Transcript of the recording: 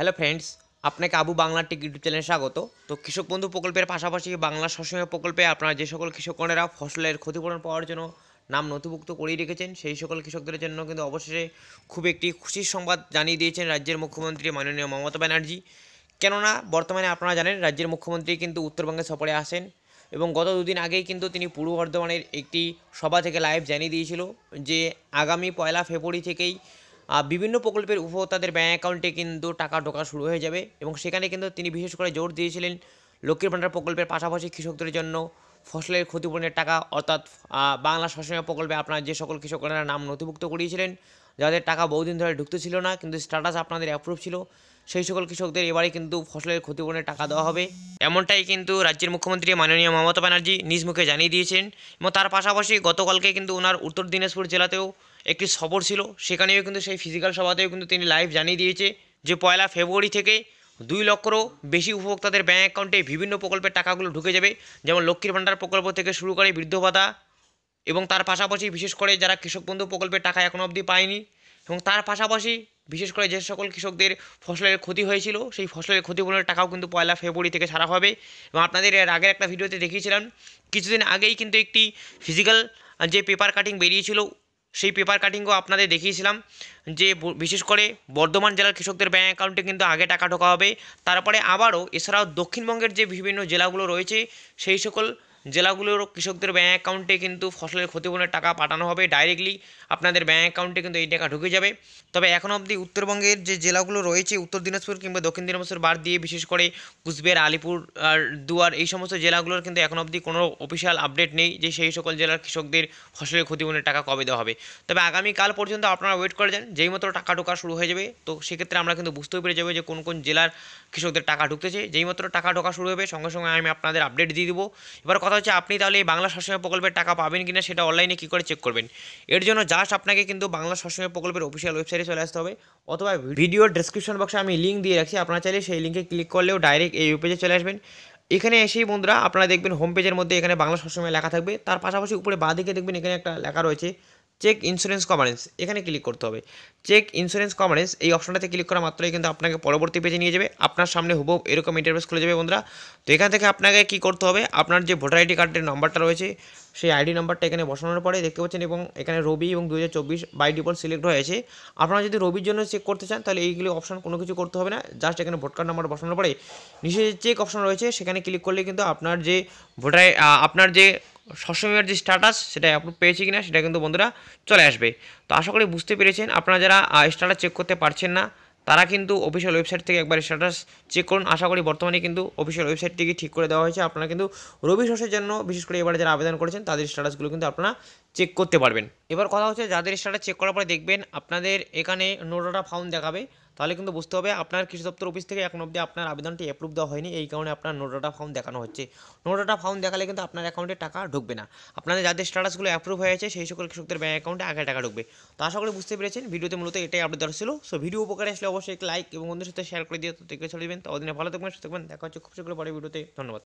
Hello friends, আপনাকে Abu Bangla take YouTube চ্যানেলে স্বাগত। তো কৃষক বন্ধু প্রকল্পের পাশাপাশি বাংলা শস্য প্রকল্পে আপনারা যে সকল কৃষকগণেরা ফসলের ক্ষতিপূরণ পাওয়ার জন্য নাম নথিভুক্ত করিয়ে রেখেছেন, সেই সকল কৃষকদের জন্য কিন্তু অবশেষে খুব একটি খুশির সংবাদ জানিয়ে দিয়েছেন রাজ্যের মুখ্যমন্ত্রী মাননীয় মমতা ব্যানার্জি। কেননা বর্তমানে আপনারা জানেন রাজ্যের মুখ্যমন্ত্রী কিন্তু উত্তরবঙ্গে সফরে আসেন এবং গত দুদিন আগেই কিন্তু তিনি পূর্ব বর্ধমানের একটি সভা থেকে লাইভ জানিয়ে দিয়েছিল যে আগামী 1 ফেব্রুয়ারি থেকেই বিভিন্ন প্রকল্পের উপভোক্তাদের ব্যাঙ্ক অ্যাকাউন্টে কিন্তু টাকা ঢোকা শুরু হয়ে যাবে এবং সেখানে কিন্তু তিনি বিশেষ করে জোর দিয়েছিলেন লক্ষ্মীর ভাণ্ডার প্রকল্পের পাশাপাশি কৃষকদের জন্য ফসলের ক্ষতিপূরণের টাকা অর্থাৎ বাংলা শস্য প্রকল্পে আপনারা যে সকল কৃষকরা নাম নথিভুক্ত করিয়েছিলেন, যাদের টাকা বহুদিন ধরে ঢুকতে ছিল না কিন্তু স্ট্যাটাস আপনাদের অ্যাপ্রুভ ছিল, সেই সকল কৃষকদের এবারে কিন্তু ফসলের ক্ষতিপূরণের টাকা দেওয়া হবে। এমনটাই কিন্তু রাজ্যের মুখ্যমন্ত্রী মাননীয় মমতা ব্যানার্জি নিজ মুখে জানিয়ে দিয়েছেন এবং তার পাশাপাশি গতকালকে কিন্তু ওনার উত্তর দিনাজপুর জেলাতেও একটি সফর ছিল, সেখানেও কিন্তু সেই ফিজিক্যাল সভাতেও কিন্তু তিনি লাইভ জানিয়ে দিয়েছে যে 1 ফেব্রুয়ারি থেকে 2 লক্ষেরও বেশি উপভোক্তাদের ব্যাঙ্ক অ্যাকাউন্টে বিভিন্ন প্রকল্পের টাকাগুলো ঢুকে যাবে, যেমন লক্ষ্মীর ভাণ্ডার প্রকল্প থেকে শুরু করে বৃদ্ধ ভাতা এবং তার পাশাপাশি বিশেষ করে যারা কৃষক বন্ধু প্রকল্পের টাকা এখনও অবধি পায়নি এবং তার পাশাপাশি বিশেষ করে যে সকল কৃষকদের ফসলের ক্ষতি হয়েছিল সেই ফসলের ক্ষতিপূরণের টাকাও কিন্তু 1 ফেব্রুয়ারি থেকে ছাড়া হবে। এবং আপনাদের এর আগের একটা ভিডিওতে দেখিয়েছিলাম কিছুদিন আগেই কিন্তু একটি ফিজিক্যাল যে পেপার কাটিং বেরিয়েছিল, সেই পেপার কাটিংও আপনাদের দেখিয়েছিলাম যে বিশেষ করে বর্ধমান জেলার কৃষকদের ব্যাঙ্ক অ্যাকাউন্টে কিন্তু আগে টাকা ঢোকা হবে, তারপরে আবারও এছাড়াও দক্ষিণবঙ্গের যে বিভিন্ন জেলাগুলো রয়েছে সেই সকল জেলাগুলোর কৃষকদের ব্যাঙ্ক অ্যাকাউন্টে কিন্তু ফসলের ক্ষতিপূরণের টাকা পাঠানো হবে, ডাইরেক্টলি আপনাদের ব্যাঙ্ক অ্যাকাউন্টে কিন্তু এই টাকা ঢুকে যাবে। তবে এখনও অবধি উত্তরবঙ্গের যে জেলাগুলো রয়েছে উত্তর দিনাজপুর কিংবা দক্ষিণ দিনাজপুর বাদ দিয়ে বিশেষ করে কুচবিহার, আলিপুর আর দুয়ার এই সমস্ত জেলাগুলোর কিন্তু এখনও অবধি কোনো অফিসিয়াল আপডেট নেই যে সেই সকল জেলার কৃষকদের ফসলের ক্ষতিপূরণের টাকা কবে দেওয়া হবে। তবে আগামীকাল পর্যন্ত আপনারা ওয়েট করে যান, যেই মাত্র টাকা ঢোকা শুরু হয়ে যাবে তো সেক্ষেত্রে আমরা কিন্তু বুঝতেও পেরে যাবো যে কোন কোন জেলার কৃষকদের টাকা ঢুকতেছে। যেই মাত্র টাকা ঢোকা শুরু হবে সঙ্গে সঙ্গে আমি আপনাদের আপডেট দিয়ে দেবো। এবার কথা হচ্ছে আপনি তাহলে এই বাংলা শস্য প্রকল্পের টাকা পাবেন কিনা সেটা অনলাইনে কী করে চেক করবেন। এর জন্য জাস্ট আপনাকে কিন্তু বাংলা শস্য প্রকল্পের অফিসিয়াল ওয়েবসাইটে চলে আসতে হবে অথবা ভিডিওর ডেসক্রিপশন বক্সে আমি লিঙ্ক দিয়ে রাখছি, আপনারা চাইলে সেই লিঙ্কে ক্লিক করলেও ডাইরেক্ট এই পেজে চলে আসবেন। এখানে এসেই বন্ধুরা আপনারা দেখবেন হোম পেজের মধ্যে এখানে বাংলা সবসময় লেখা থাকবে, তার পাশাপাশি উপরে বাঁদিকে দেখবেন এখানে একটা লেখা রয়েছে চেক ইন্স্যুরেন্স কভারেজ, এখানে ক্লিক করতে হবে। চেক ইন্স্যুরেন্স কভারেজ এই অপশনটাতে ক্লিক করা মাত্রই কিন্তু আপনাকে পরবর্তী পেজে নিয়ে যাবে, আপনার সামনে হুবহু এরকম ইন্টারফেস খুলে যাবে বন্ধুরা। তো এখান থেকে আপনাকে কী করতে হবে, আপনার যে ভোটার আইডি কার্ডের নাম্বারটা রয়েছে সেই আইডি নাম্বারটা এখানে বসানোর পরে দেখতে পাচ্ছেন এবং এখানে রবি এবং 2024 বাই ডিফল্ট সিলেক্ট হয়েছে। আপনারা যদি রবির জন্য চেক করতে চান তাহলে এইগুলো অপশন কোনো কিছু করতে হবে না, জাস্ট এখানে ভোট কার্ড নাম্বার বসানোর পরে নিচে যে চেক অপশন রয়েছে সেখানে ক্লিক করলে কিন্তু আপনার যে ভোটার আপনার যে শস্য বিমার যে স্ট্যাটাস সেটা অ্যাপ্রুভ পেয়েছে কিনা সেটা কিন্তু বন্ধুরা চলে আসবে। তো আশা করি বুঝতে পেরেছেন, আপনারা যারা স্ট্যাটাস চেক করতে পারছেন না তারা কিন্তু অফিসিয়াল ওয়েবসাইট থেকে একবার স্ট্যাটাস চেক করুন। আশা করি বর্তমানে কিন্তু অফিসিয়াল ওয়েবসাইট থেকে ঠিক করে দেওয়া হয়েছে, আপনারা কিন্তু রবি শস্যের জন্য বিশেষ করে এবারে যারা আবেদন করেছেন তাদের স্ট্যাটাসগুলো কিন্তু আপনারা চেক করতে পারবেন। এবার কথা হচ্ছে যাদের স্ট্যাটাস চেক করার পরে দেখবেন আপনাদের এখানে নো ডাটা ফাউন্ড দেখাবে, তাহলে কিন্তু বুঝতে হবে আপনার কৃষি দপ্তর অফিস থেকে এখন অবধি আপনার আবেদনটি অ্যাপ্রুভ দেওয়া হয়নি, এই কারণে আপনার নো ডাটা ফাউন্ড দেখানো হচ্ছে। নো ডাটা ফাউন্ড দেখালে কিন্তু আপনার অ্যাকাউন্টে টাকা ঢুকবে না, আপনাদের যাদের স্ট্যাটাসগুলো অ্যাপ্রুভ হয়েছে সেই সকল কৃষকদের ব্যাঙ্ক অ্যাকাউন্টে আগে টাকা ঢুকবে। তো আশা করি বুঝতে পেরেছেন, ভিডিওতে মূলত এটাই আপডেট দেওয়া ছিল। সো ভিডিও উপকারে আসলে অবশ্যই লাইক এবং বন্ধুদের সাথে শেয়ার করে দিয়ে তো দেখে চলে যাবেন। তো দিনে ভালো থাকবেন, সুস্থ থাকবেন, দেখা হচ্ছে খুব শীঘ্র পরে ভিডিওতে। ধন্যবাদ।